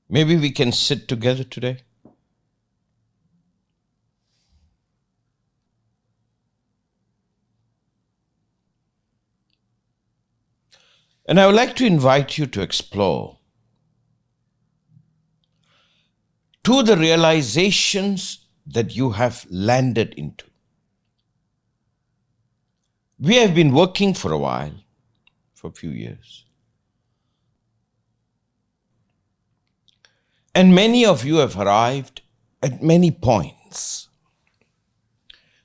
Maybe we can sit together today. And I would like to invite you to explore to the realizations that you have landed into. We have been working for a while, for a few years. And many of you have arrived at many points.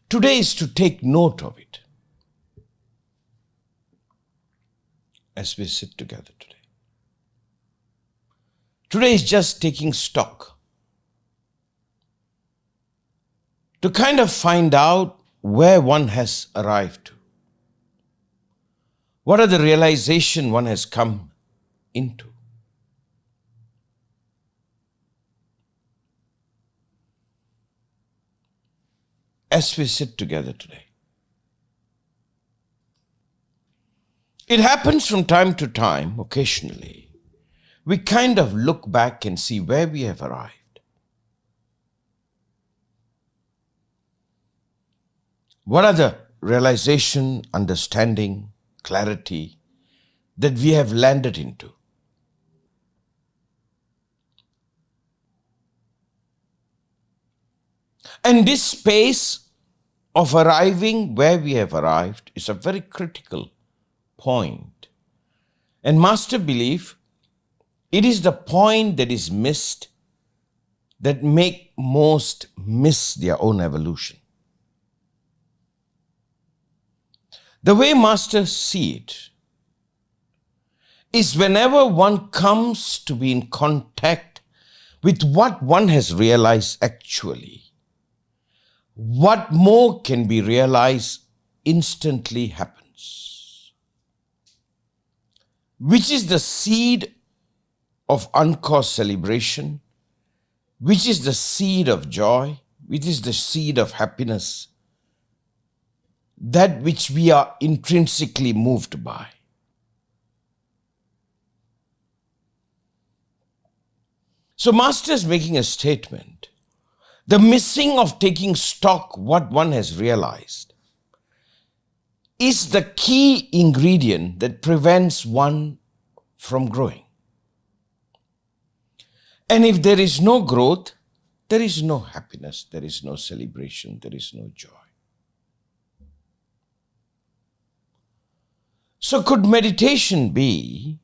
Today is to take note of it as we sit together today. Today is just taking stock to kind of find out where one has arrived to. What are the realization one has come into? As we sit together today. It happens from time to time, occasionally. We kind of look back and see where we have arrived. What are the realization, understanding, clarity that we have landed into? And this space of arriving where we have arrived is a very critical point. And Master believe it is the point that is missed that make most miss their own evolution. The way Masters see it is whenever one comes to be in contact with what one has realized actually, what more can be realized instantly happens, which is the seed of uncaused celebration, which is the seed of joy, which is the seed of happiness, that which we are intrinsically moved by. So Master is making a statement. The missing of taking stock what one has realized is the key ingredient that prevents one from growing. And if there is no growth, there is no happiness, there is no celebration, there is no joy. So could meditation be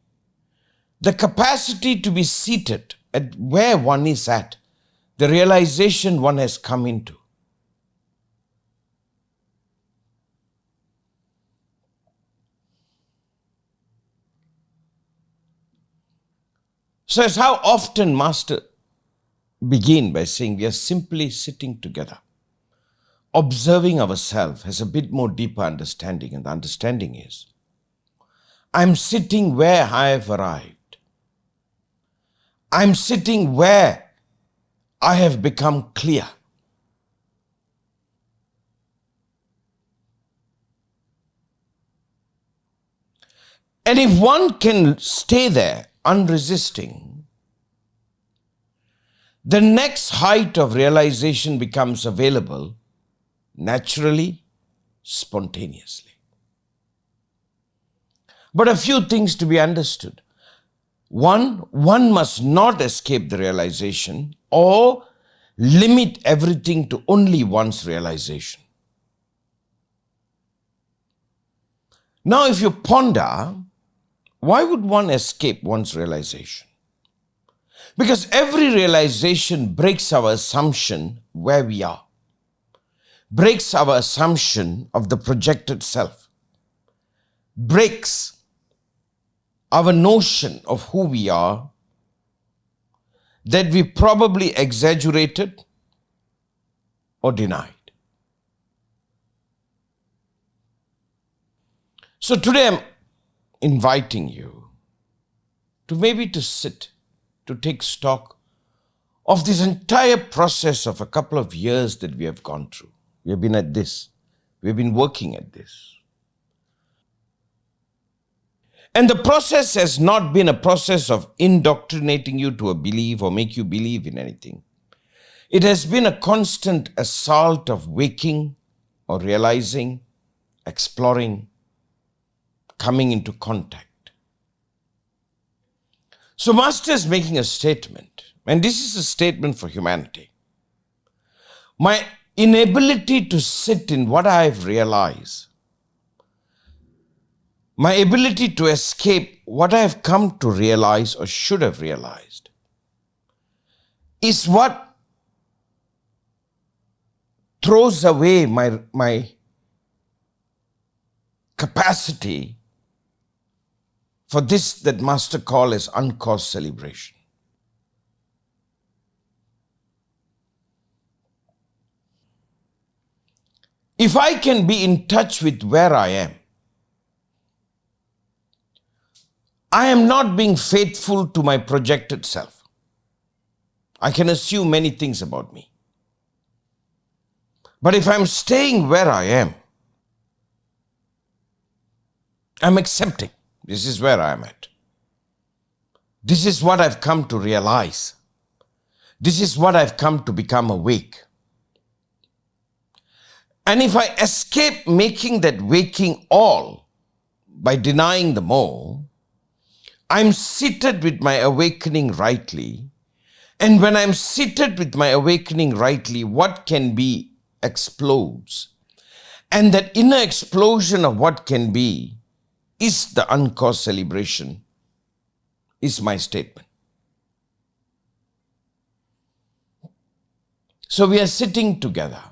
the capacity to be seated at where one is at, the realization one has come into? So as how often Master begin by saying we are simply sitting together, observing ourselves has a bit more deeper understanding, and the understanding is, I'm sitting where I have arrived. I'm sitting where I have become clear. And if one can stay there unresisting, the next height of realization becomes available naturally, spontaneously. But a few things to be understood. One must not escape the realization or limit everything to only one's realization. Now, if you ponder, why would one escape one's realization? Because every realization breaks our assumption where we are, breaks our assumption of the projected self, breaks our notion of who we are, that we probably exaggerated or denied. So today I'm inviting you to maybe to sit, to take stock of this entire process of a couple of years that we have gone through. We have been at this. We have been working at this. And the process has not been a process of indoctrinating you to a belief or make you believe in anything. It has been a constant assault of waking or realizing, exploring, coming into contact. So Master is making a statement, and this is a statement for humanity. My inability to sit in what I have realized, my ability to escape what I have come to realize or should have realized, is what throws away my capacity for this that Master call as uncaused celebration. If I can be in touch with where I am not being faithful to my projected self. I can assume many things about me. But if I'm staying where I am, I'm accepting. This is where I am at. This is what I've come to realize. This is what I've come to become awake. And if I escape making that waking all by denying the more, I'm seated with my awakening rightly. And when I'm seated with my awakening rightly, what can be explodes. And that inner explosion of what can be is the uncaused celebration, is my statement. So we are sitting together.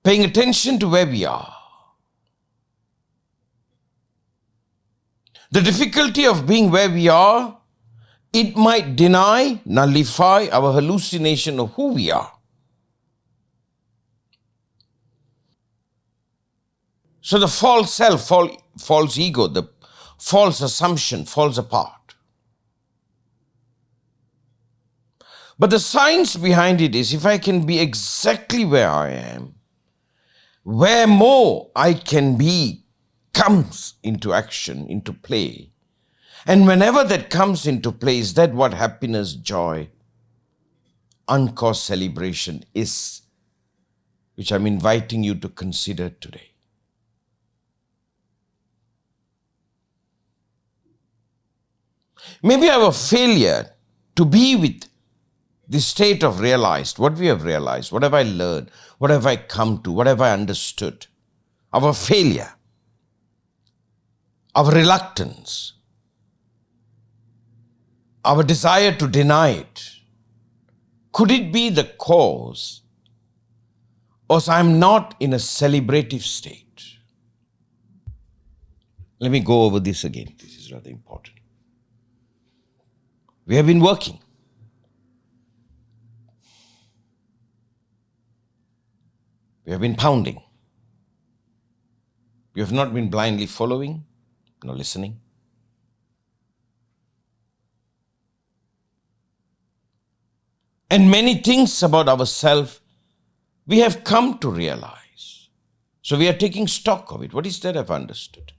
Paying attention to where we are. The difficulty of being where we are, it might deny, nullify our hallucination of who we are. So the false self, false ego, the false assumption falls apart. But the science behind it is, if I can be exactly where I am, where more I can be comes into action, into play. And whenever that comes into play, is that what happiness, joy, uncaused celebration is, which I'm inviting you to consider today. Maybe our failure to be with the state of realized, what we have realized, what have I learned, what have I come to, what have I understood, our failure, our reluctance, our desire to deny it, could it be the cause, or I'm not in a celebrative state? Let me go over this again. This is rather important. We have been working. We have been pounding. We have not been blindly following, nor listening. And many things about ourselves we have come to realize. So we are taking stock of it. What is that I've understood?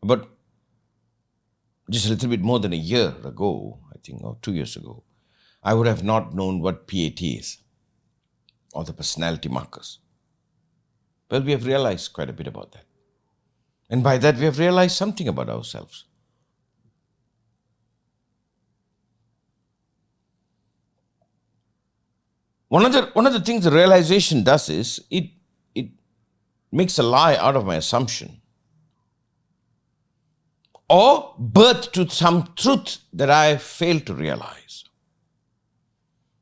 But just a little bit more than a year ago, I think, or 2 years ago, I would have not known what PAT is, or the personality markers. Well, we have realized quite a bit about that. And by that, we have realized something about ourselves. One of the things the realization does is, it makes a lie out of my assumption, or birth to some truth that I have failed to realize.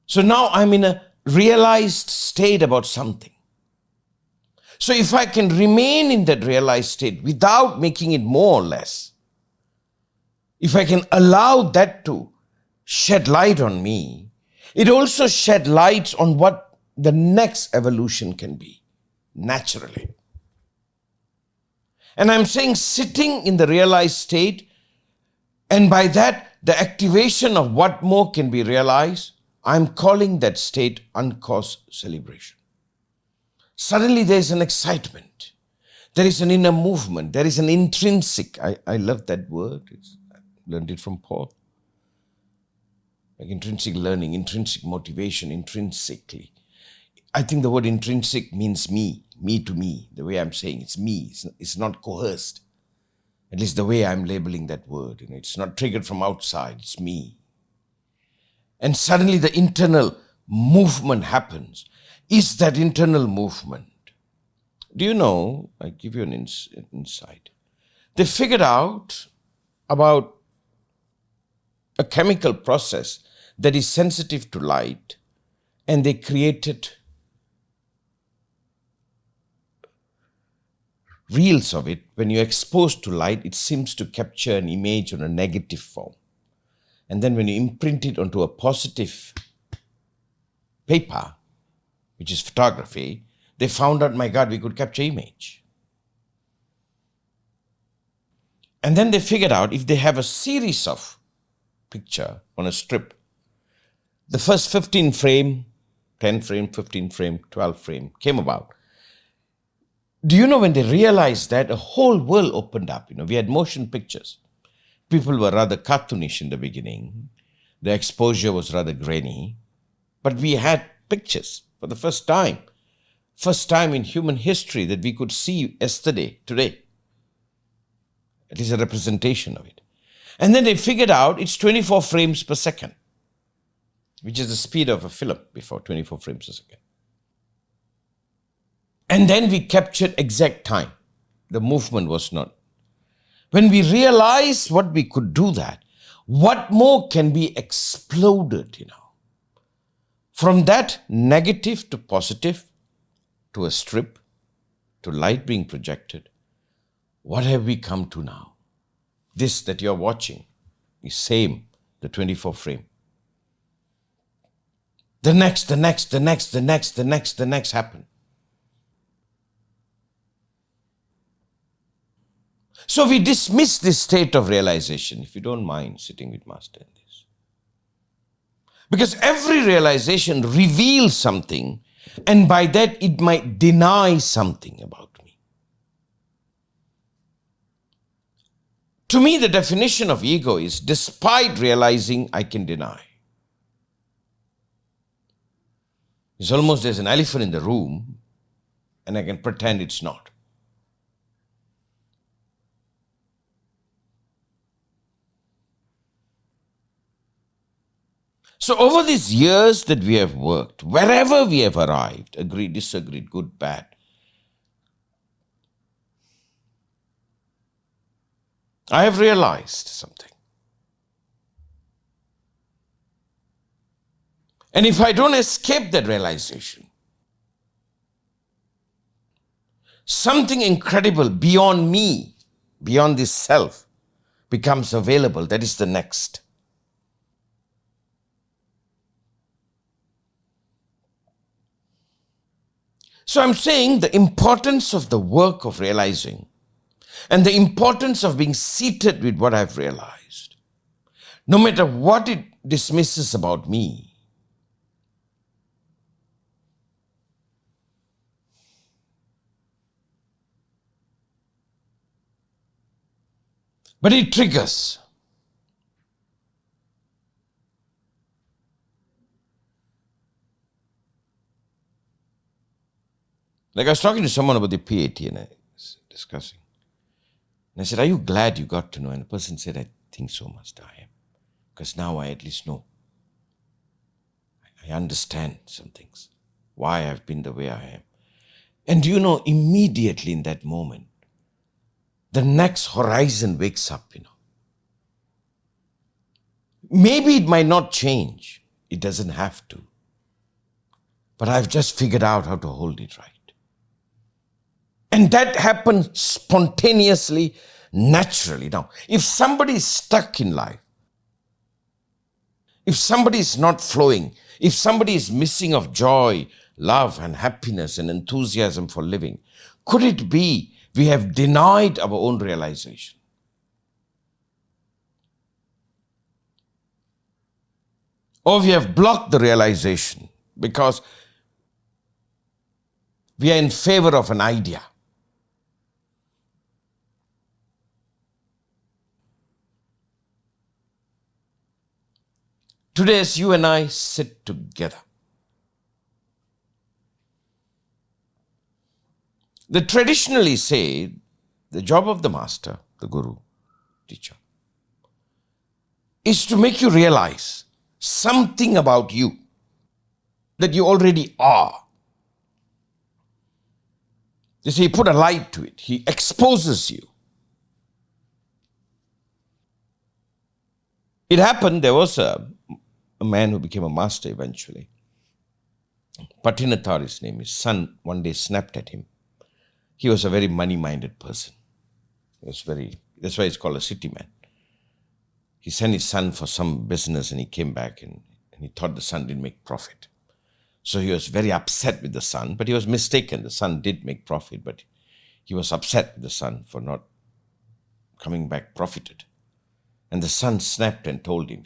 So now I'm in a realized state about something. So if I can remain in that realized state without making it more or less, if I can allow that to shed light on me, it also shed light on what the next evolution can be, naturally. And I'm saying sitting in the realized state, and by that, the activation of what more can be realized, I'm calling that state uncaused celebration. Suddenly there's an excitement. There is an inner movement. There is an intrinsic. I love that word. I learned it from Paul. Like intrinsic learning, intrinsic motivation, intrinsically. I think the word intrinsic means me to me. The way I'm saying it's me. It's not coerced. At least the way I'm labeling that word. It's not triggered from outside. It's me. And suddenly the internal movement happens. Is that internal movement? Do you know, I give you an insight. They figured out about a chemical process that is sensitive to light, and they created reels of it. When you're exposed to light, it seems to capture an image on a negative form. And then when you imprint it onto a positive paper, which is photography, they found out, my God, we could capture image. And then they figured out if they have a series of picture on a strip, the first 15 frame, 10 frame, 15 frame, 12 frame came about. Do you know when they realized that, a whole world opened up? We had motion pictures. People were rather cartoonish in the beginning. The exposure was rather grainy. But we had pictures for the first time. First time in human history that we could see yesterday, today. At least a representation of it. And then they figured out it's 24 frames per second, which is the speed of a film before, 24 frames a second. And then we captured exact time. The movement was not. When we realized what we could do that, what more can be exploded, From that negative to positive, to a strip, to light being projected, what have we come to now? This that you're watching is same, the 24 frame. The next happen. So we dismiss this state of realization, if you don't mind sitting with Master in this. Because every realization reveals something, and by that it might deny something about me. To me, the definition of ego is, despite realizing, I can deny. It's almost there's an elephant in the room, and I can pretend it's not. So over these years that we have worked, wherever we have arrived, agreed, disagreed, good, bad, I have realized something. And if I don't escape that realization, something incredible beyond me, beyond this self, becomes available. That is the next. So I'm saying the importance of the work of realizing and the importance of being seated with what I've realized, no matter what it dismisses about me. But it triggers. Like I was talking to someone about the PAT and I was discussing. And I said, are you glad you got to know? And the person said, I think so, Master, I am. Because now I at least know. I understand some things. Why I've been the way I am. And do you know, immediately in that moment, the next horizon wakes up, Maybe it might not change. It doesn't have to. But I've just figured out how to hold it right. And that happens spontaneously, naturally. Now, if somebody is stuck in life, if somebody is not flowing, if somebody is missing of joy, love and happiness and enthusiasm for living, could it be we have denied our own realization? Or we have blocked the realization because we are in favor of an idea. Today, as you and I sit together, they traditionally say the job of the master, the guru, teacher, is to make you realize something about you that you already are. They say he put a light to it. He exposes you. It happened, there was a man who became a master eventually. Patinathar, his name, his son one day snapped at him. He was a very money-minded person. That's why he's called a city man. He sent his son for some business and he came back and he thought the son didn't make profit. So he was very upset with the son, but he was mistaken. The son did make profit, but he was upset with the son for not coming back profited. And the son snapped and told him,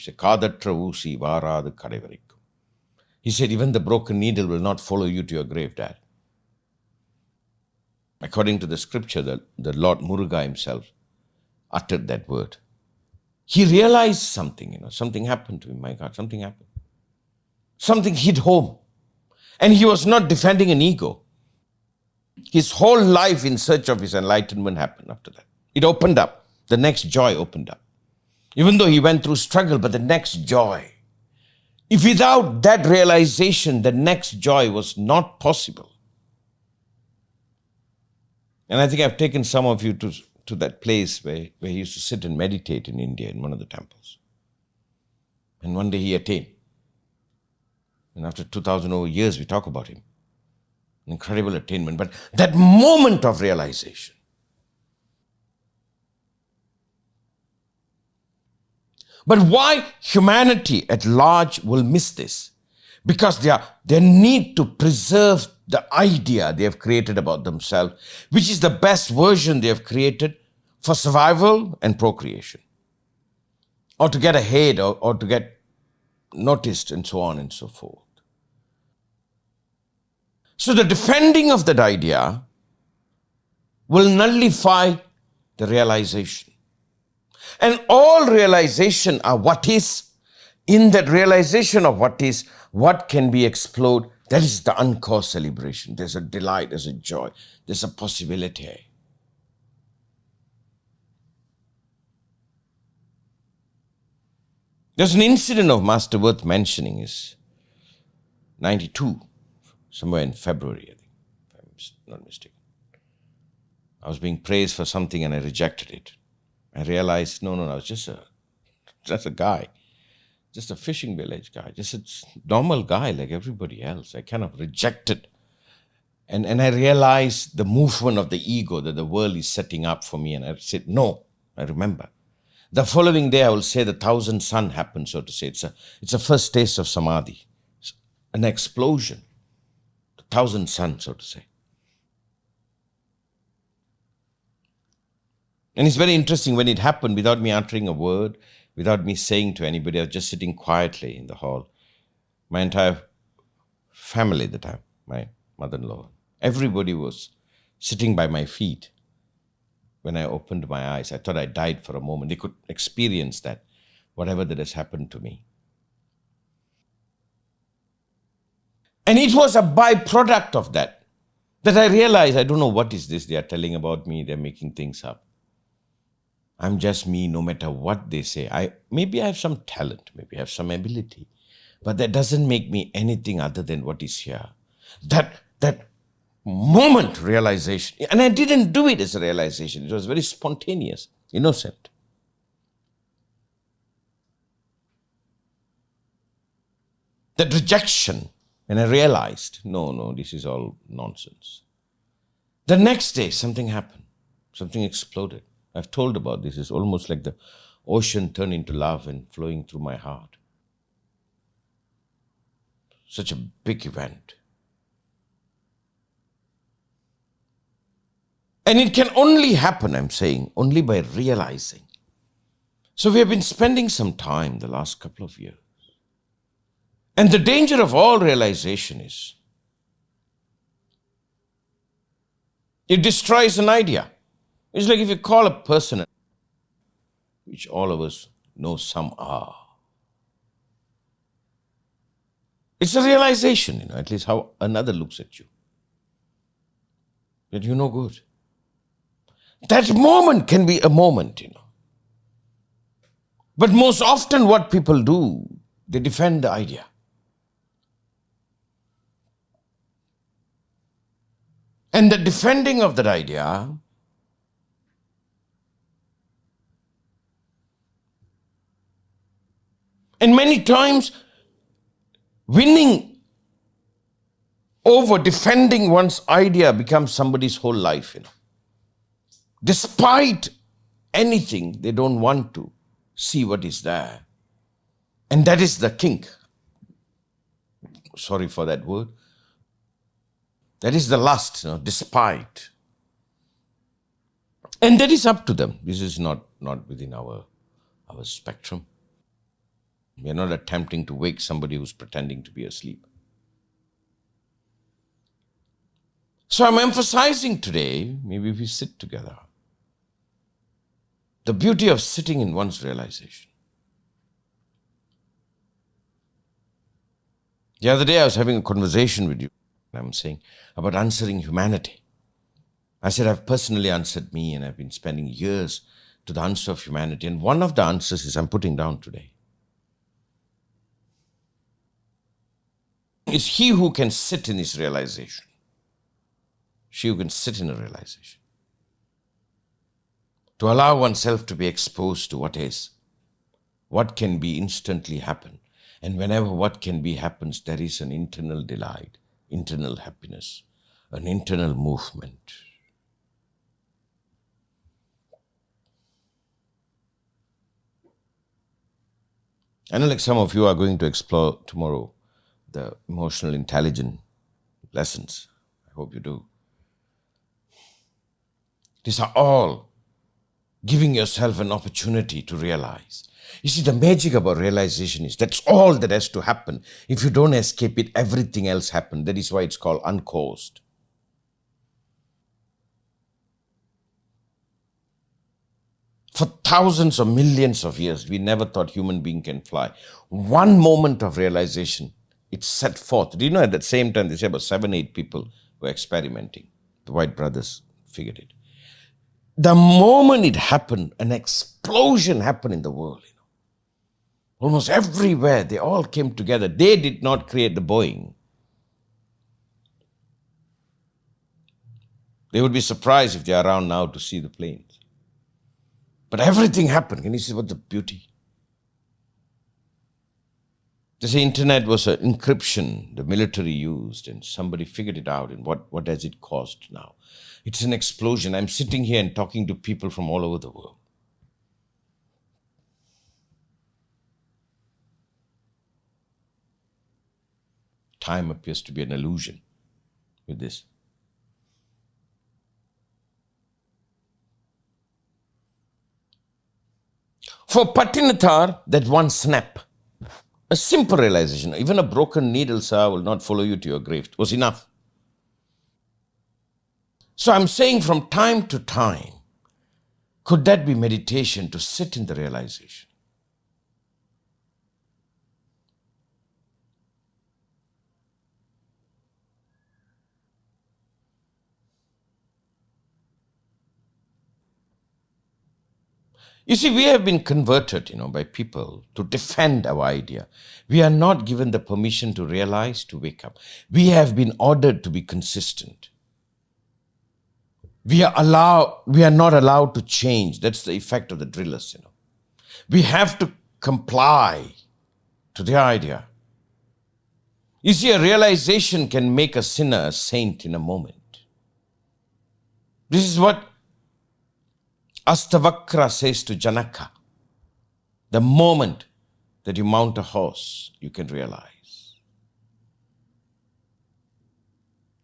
he said, even the broken needle will not follow you to your grave, Dad. According to the scripture, the Lord Muruga himself uttered that word. He realized something, something happened to him. My God, something happened. Something hit home. And he was not defending an ego. His whole life in search of his enlightenment happened after that. It opened up. The next joy opened up. Even though he went through struggle, but the next joy. If without that realization, the next joy was not possible. And I think I've taken some of you to that place where he used to sit and meditate in India in one of the temples. And one day he attained. And after 2,000 over years, we talk about him. An incredible attainment. But that moment of realization. But why humanity at large will miss this? Because they need to preserve the idea they have created about themselves, which is the best version they have created for survival and procreation. Or to get ahead or to get noticed and so on and so forth. So the defending of that idea will nullify the realization. And all realization are what is. In that realization of what is, what can be explored, that is the uncaused celebration. There's a delight, there's a joy, there's a possibility. There's an incident of Master worth mentioning is 92, somewhere in February, I think, if I'm not mistaken. I was being praised for something and I rejected it. I realized, no, I was just a guy, just a fishing village guy, just a normal guy like everybody else. I kind of rejected. And I realized the movement of the ego that the world is setting up for me. And I said, no, I remember. The following day, I will say the 1,000 sun happened, so to say. It's a first taste of samadhi, an explosion, the 1,000 sun, so to say. And it's very interesting when it happened without me uttering a word, without me saying to anybody. I was just sitting quietly in the hall. My entire family at the time, my mother-in-law, everybody was sitting by my feet. When I opened my eyes, I thought I died for a moment. They could experience that, whatever that has happened to me. And it was a byproduct of that I realized, I don't know what is this they are telling about me. They're making things up. I'm just me, no matter what they say. Maybe I have some talent, maybe I have some ability, but that doesn't make me anything other than what is here. That moment realization, and I didn't do it as a realization. It was very spontaneous, innocent. That rejection, and I realized, no, this is all nonsense. The next day, something happened. Something exploded. I've told about this. It's almost like the ocean turned into love and flowing through my heart. Such a big event. And it can only happen, I'm saying, only by realizing. So we have been spending some time the last couple of years And the danger of all realization is it destroys an idea. It's like if you call a person, which all of us know some are. It's a realization, at least how another looks at you, that you're no good. That moment can be a moment. But most often what people do, they defend the idea. And the defending of that idea and many times winning over defending one's idea becomes somebody's whole life. Despite anything, they don't want to see what is there. And that is the kink. Sorry for that word. That is the lust, despite. And that is up to them. This is not within our spectrum. We are not attempting to wake somebody who's pretending to be asleep. So I'm emphasizing today, maybe if we sit together, the beauty of sitting in one's realization. The other day I was having a conversation with you, I'm saying, about answering humanity. I said I've personally answered me and I've been spending years to the answer of humanity. And one of the answers is I'm putting down today. Is he who can sit in his realization. She who can sit in a realization. To allow oneself to be exposed to what is, what can be instantly happen. And whenever what can be happens, there is an internal delight, internal happiness, an internal movement. I know like some of you are going to explore tomorrow the emotional intelligence lessons. I hope you do. These are all giving yourself an opportunity to realize. You see, the magic about realization is that's all that has to happen. If you don't escape it, everything else happens. That is why it's called uncaused. For thousands or millions of years, we never thought human being can fly. One moment of realization, it's set forth. Do you know at that same time, they say about 7-8 people were experimenting. The White brothers figured it. The moment it happened, an explosion happened in the world. Almost everywhere, they all came together. They did not create the Boeing. They would be surprised if they are around now to see the planes. But everything happened. Can you see what the beauty? They say internet was an encryption the military used and somebody figured it out and what has it caused now? It's an explosion. I'm sitting here and talking to people from all over the world. Time appears to be an illusion with this. For Patinathar, that one snap, a simple realization, even a broken needle, sir, will not follow you to your grave, was enough. So I'm saying from time to time, could that be meditation to sit in the realization? You see, we have been converted, by people to defend our idea. We are not given the permission to realize, to wake up. We have been ordered to be consistent. We are not allowed to change. That's the effect of the drillers, We have to comply to the idea. You see, a realization can make a sinner a saint in a moment. This is what Astavakra says to Janaka. The moment that you mount a horse, you can realize.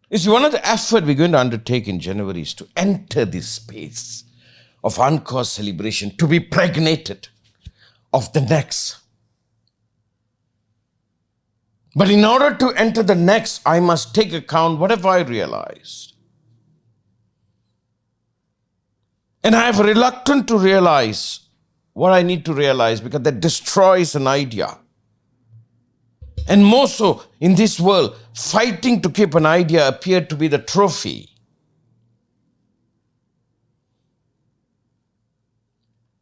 You see, one of the effort we're going to undertake in January is to enter this space of uncaused celebration, to be pregnated of the next. But in order to enter the next, I must take account what have I realized. And I am reluctant to realize what I need to realize because that destroys an idea. And more so in this world, fighting to keep an idea appeared to be the trophy.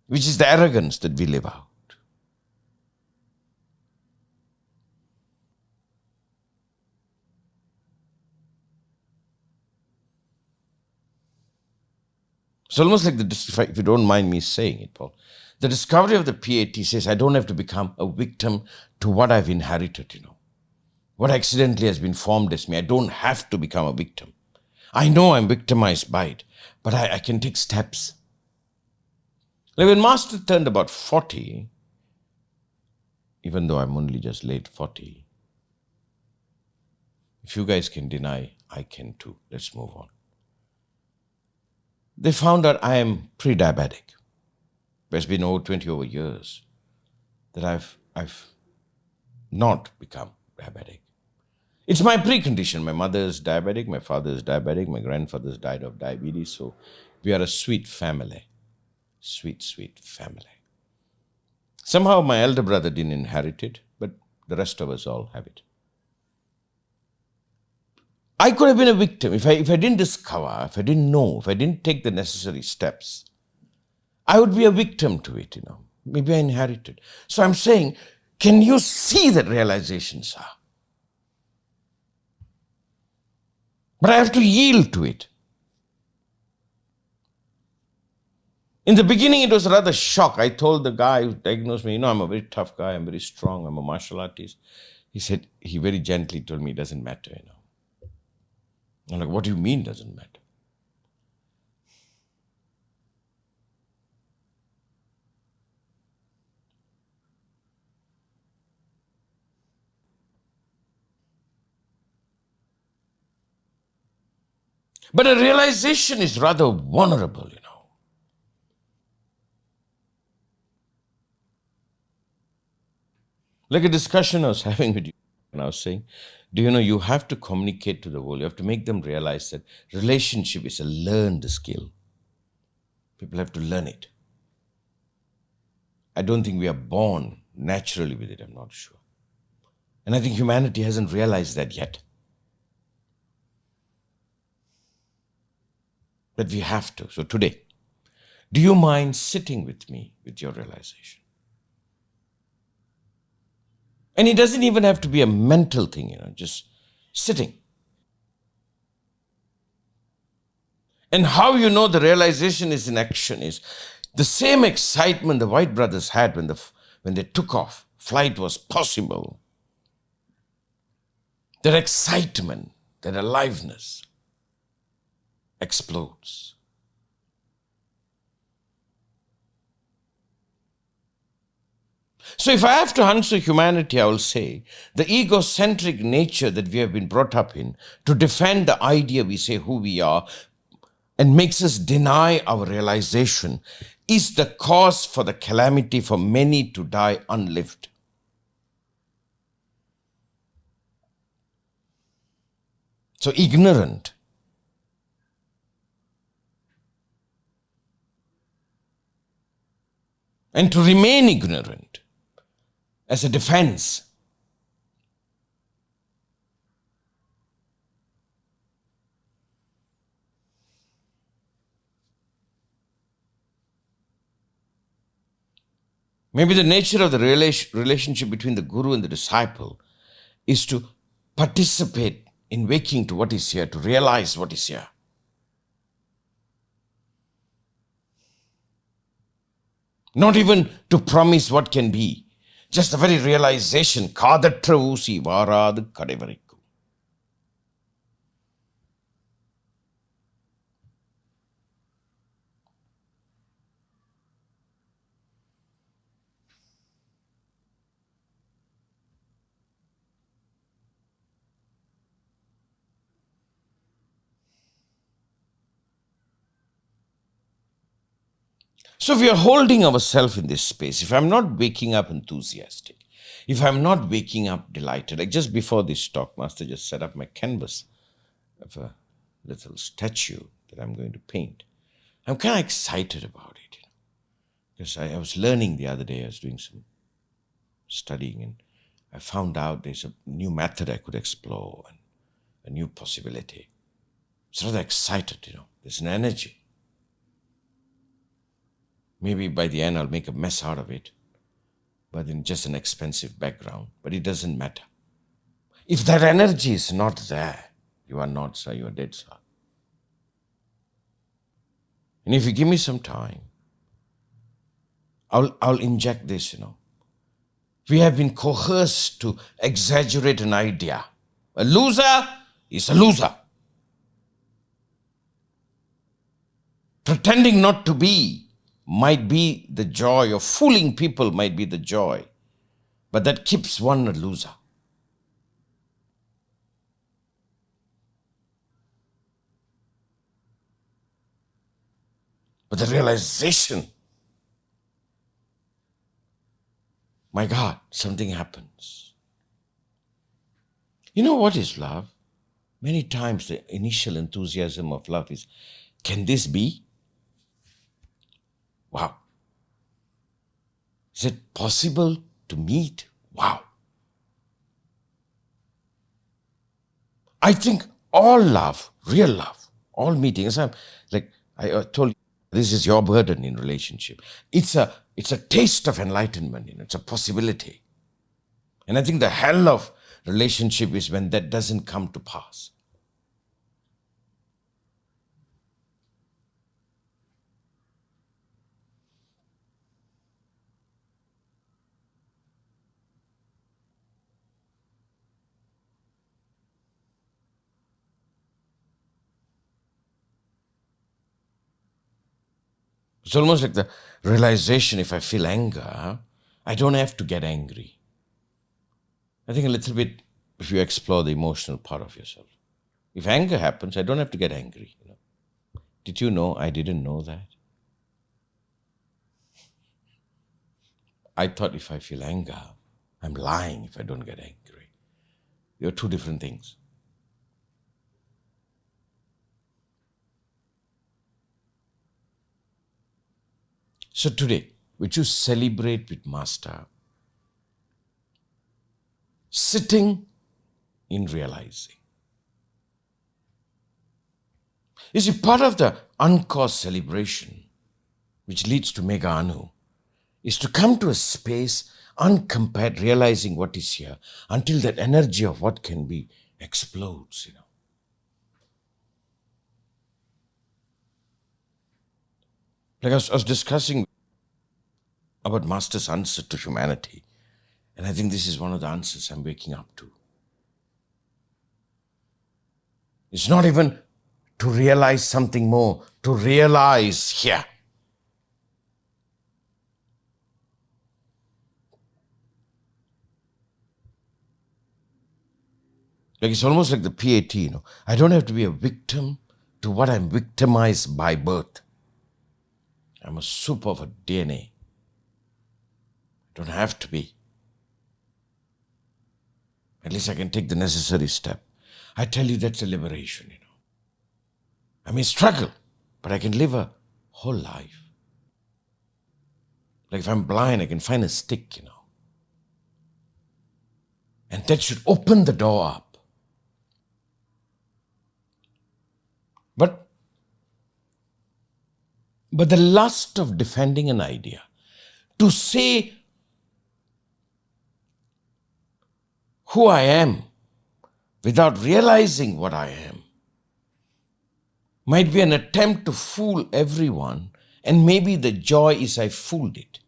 Which is the arrogance that we live out. It's almost like, if you don't mind me saying it, Paul, the discovery of the PAT says I don't have to become a victim to what I've inherited, what accidentally has been formed as me. I don't have to become a victim. I know I'm victimized by it, but I can take steps. Like when Master turned about 40, even though I'm only just late 40, if you guys can deny, I can too. Let's move on. They found out I am pre-diabetic. It's been over 20 years that I've not become diabetic. It's my precondition. My mother is diabetic, my father is diabetic, my grandfather's died of diabetes, so we are a sweet family. Sweet, sweet family. Somehow my elder brother didn't inherit it, but the rest of us all have it. I could have been a victim if I didn't discover, if I didn't know, if I didn't take the necessary steps. I would be a victim to it, Maybe I inherited. So I'm saying, can you see that realizations are? But I have to yield to it. In the beginning, it was rather shock. I told the guy who diagnosed me, I'm a very tough guy, I'm very strong, I'm a martial artist. He said, he very gently told me, it doesn't matter, I'm like, what do you mean doesn't matter? But a realization is rather vulnerable, Like a discussion I was having with you, and I was saying, do you know you have to communicate to the world, you have to make them realize that relationship is a learned skill. People have to learn it. I don't think we are born naturally with it, I'm not sure. And I think humanity hasn't realized that yet. But we have to. So today, do you mind sitting with me with your realization? And it doesn't even have to be a mental thing, just sitting. And how you know the realization is in action is the same excitement the White brothers had when they took off. Flight was possible. That excitement, that aliveness explodes. So if I have to answer humanity, I will say the egocentric nature that we have been brought up in to defend the idea we say who we are and makes us deny our realization is the cause for the calamity for many to die unlived. So ignorant. And to remain ignorant as a defense. Maybe the nature of the relationship between the guru and the disciple is to participate in waking to what is here, to realize what is here. Not even to promise what can be. Just the very realization, Kadatravusi varadu kadevariku. So if we are holding ourselves in this space, if I'm not waking up enthusiastic, If I'm not waking up delighted, like just before this talk, Master just set up my canvas of a little statue that I'm going to paint. I'm kind of excited about it, because I was learning the other day. I was doing some studying, and I found out there's a new method I could explore and a new possibility. It's rather excited, There's an energy. Maybe by the end I'll make a mess out of it, but in just an expensive background. But it doesn't matter. If that energy is not there, you are not, sir, you are dead, sir. And if you give me some time, I'll inject this, We have been coerced to exaggerate an idea. A loser is a loser. Pretending not to be might be the joy, or fooling people might be the joy, but that keeps one a loser. But the realization, my God, something happens. You know what is love? Many times the initial enthusiasm of love is, can this be? Wow. Is it possible to meet? Wow. I think all love, real love, all meetings, like I told you, this is your burden in relationship. It's a taste of enlightenment, it's a possibility. And I think the hell of relationship is when that doesn't come to pass. It's almost like the realization, if I feel anger, I don't have to get angry. I think a little bit, if you explore the emotional part of yourself. If anger happens, I don't have to get angry. Did you know I didn't know that? I thought if I feel anger, I'm lying if I don't get angry. They are two different things. So today, would you celebrate with Master sitting in realizing? You see, part of the uncaused celebration, which leads to Mega Anu, is to come to a space uncompared, realizing what is here, until that energy of what can be explodes, Like I was discussing about Master's answer to humanity, and I think this is one of the answers I'm waking up to. It's not even to realize something more, to realize here. Like it's almost like the PAT, I don't have to be a victim to what I'm victimized by birth. I'm a soup of a DNA. I don't have to be. At least I can take the necessary step. I tell you, that's a liberation, I may struggle, but I can live a whole life. Like if I'm blind, I can find a stick, And that should open the door up. But the lust of defending an idea, to say who I am without realizing what I am, might be an attempt to fool everyone, and maybe the joy is I fooled it.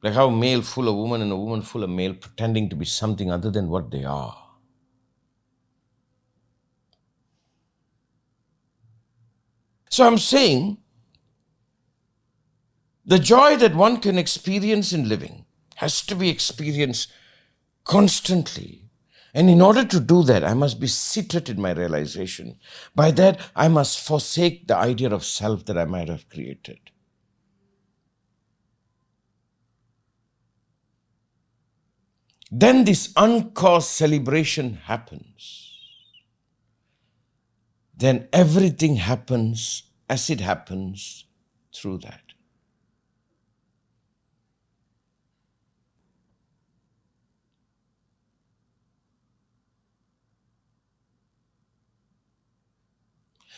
Like how a male fool a woman and a woman fool a male, pretending to be something other than what they are. So I'm saying, the joy that one can experience in living has to be experienced constantly. And in order to do that, I must be seated in my realization. By that, I must forsake the idea of self that I might have created. then this uncaused celebration happens. Then everything happens as it happens through that.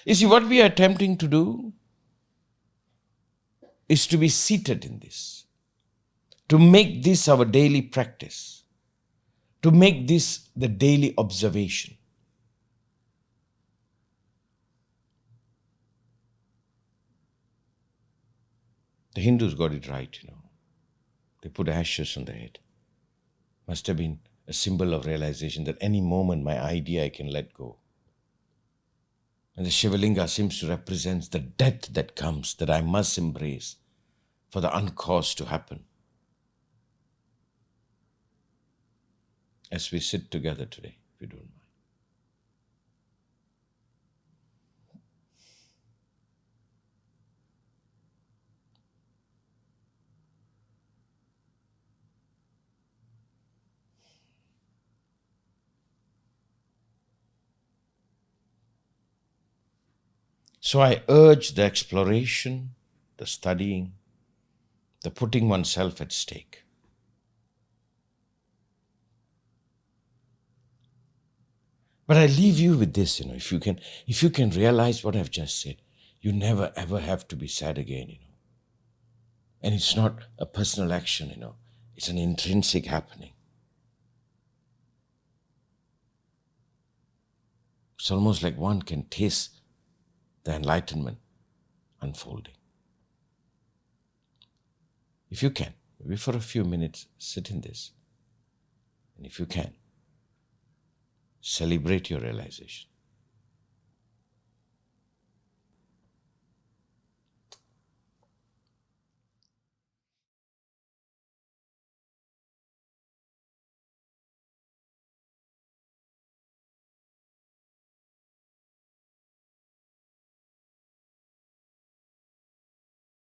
You see, what we are attempting to do is to be seated in this, to make this our daily practice, to make this the daily observation. The Hindus got it right, They put ashes on the head. Must have been a symbol of realization that any moment my idea I can let go. And the Shivalinga seems to represent the death that comes, that I must embrace for the uncaused to happen. As we sit together today, if you don't mind. So I urge the exploration, the studying, the putting oneself at stake. But I leave you with this, if you can realize what I've just said, you never ever have to be sad again, And it's not a personal action, It's an intrinsic happening. It's almost like one can taste the enlightenment unfolding. If you can, maybe for a few minutes, sit in this. And if you can, celebrate your realization.